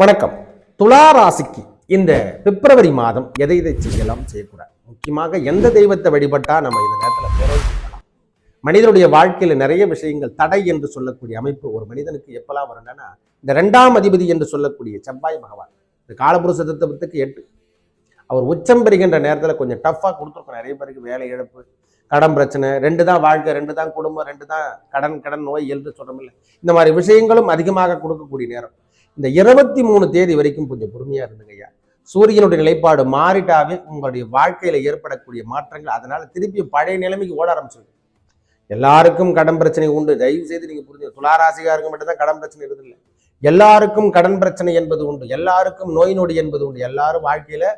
வணக்கம். துலா ராசிக்கு இந்த பிப்ரவரி மாதம் எதை செய்யலாம், செய்யக்கூடாது, முக்கியமாக எந்த தெய்வத்தை வழிபட்டா நம்ம இந்த நேரத்தில் பேரலாம். மனிதனுடைய வாழ்க்கையில நிறைய விஷயங்கள் தடை என்று சொல்லக்கூடிய அமைப்பு ஒரு மனிதனுக்கு எப்பெல்லாம் வரும்னா, இந்த 2ஆம் அதிபதி என்று சொல்லக்கூடிய செவ்வாய் பகவான் இந்த காலபுருஷ தத்துவத்துக்கு 8 அவர் உச்சம் பெறுகின்ற நேரத்தில் கொஞ்சம் டஃப்பா கொடுத்துருக்கோம். நிறைய பேருக்கு வேலை இழப்பு, கடன் பிரச்சனை, 2 தான் வாழ்க்கை, 2 தான் குடும்பம், 2 தான் கடன் நோய் என்று சொல்றோம். இந்த மாதிரி விஷயங்களும் அதிகமாக கொடுக்கக்கூடிய நேரம். இந்த 23 தேதி வரைக்கும் கொஞ்சம் பொறுமையா இருந்துங்கய்யா. சூரியனுடைய நிலைப்பாடு மாறிட்டாவே உங்களுடைய வாழ்க்கையில ஏற்படக்கூடிய மாற்றங்கள், அதனால திருப்பி பழைய நிலைமைக்கு ஓட ஆரம்பிச்சிருக்கு. எல்லாருக்கும் கடன் பிரச்சனை உண்டு. தயவு செய்து நீங்க புரிஞ்சு, துளாராசிகாருக்கு மட்டும்தான் கடன் பிரச்சனை இல்லை. எல்லாருக்கும் கடன் பிரச்சனை என்பது உண்டு. எல்லாருக்கும் நோய் நொடி என்பது உண்டு. எல்லாரும் வாழ்க்கையில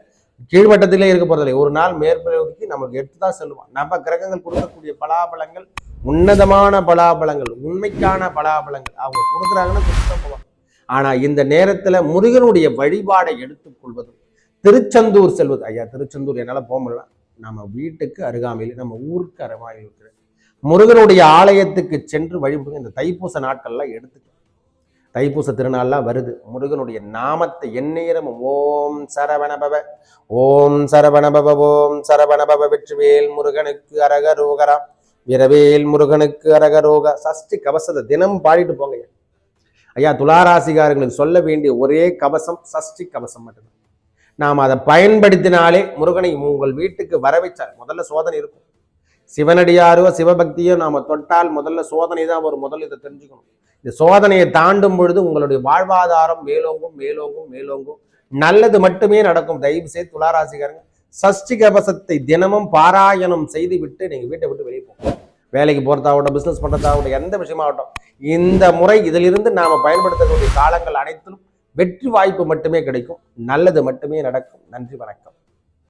கீழ்மட்டத்திலே இருக்க போறதில்லை. ஒரு நாள் மேற்பகுதிக்கு நமக்கு எடுத்துதான் செல்லுவான். நம்ம கிரகங்கள் கொடுக்கக்கூடிய பலாபலங்கள் உன்னதமான பலாபலங்கள், உண்மைக்கான பலாபலங்கள் அவங்க கொடுக்குறாங்கன்னா கொடுத்துதான் போவாங்க. ஆனா இந்த நேரத்துல முருகனுடைய வழிபாடை எடுத்துக்கொள்வதும், திருச்செந்தூர் செல்வது. ஐயா, திருச்செந்தூர் என்னால போக முடியல, நம்ம வீட்டுக்கு அருகாமையில், நம்ம ஊருக்கு அருகாமையில் இருக்கிற முருகனுடைய ஆலயத்துக்கு சென்று வழிபடுங்க. இந்த தைப்பூச நாட்கள்லாம் எடுத்துக்கலாம். தைப்பூச திருநாள்லாம் வருது. முருகனுடைய நாமத்தை எந்நேரமும் ஓம் சரவணபவ, ஓம் சரவணபவ, ஓம் சரவணபவ, வெற்றிவேல் முருகனுக்கு அரகரோகரா, வீரவேல் முருகனுக்கு அரகரோக சஷ்டி கவசத்தை தினம் பாடிட்டு போங்க. ஐயா, துளாராசிகாரங்களுக்கு சொல்ல வேண்டிய ஒரே கவசம் சஷ்டி கவசம் மட்டும்தான். நாம் அதை பயன்படுத்தினாலே முருகனை உங்கள் வீட்டுக்கு வர வைச்சால் முதல்ல சோதனை இருக்கும். சிவனடியாரோ சிவபக்தியோ நாம தொட்டால் முதல்ல சோதனை தான் வரும். முதல்ல இதை தெரிஞ்சுக்கணும். இந்த சோதனையை தாண்டும் பொழுது உங்களுடைய வாழ்வாதாரம் மேலோங்கும் மேலோங்கும் மேலோங்கும். நல்லது மட்டுமே நடக்கும். தயவு செய்து துளாராசிகாரங்க சஷ்டி கவசத்தை தினமும் பாராயணம் செய்து விட்டு நீங்க வீட்டை விட்டு வெளியே போகும். வேலைக்கு போறதாகட்டும், பிசினஸ் பண்றதாகட்டும், எந்த விஷயமாகட்டும், இந்த முறை இதிலிருந்து நாம பயன்படுத்தக்கூடிய காலங்கள் அனைத்திலும் வெற்றி வாய்ப்பு மட்டுமே கிடைக்கும். நல்லது மட்டுமே நடக்கும். நன்றி, வணக்கம்.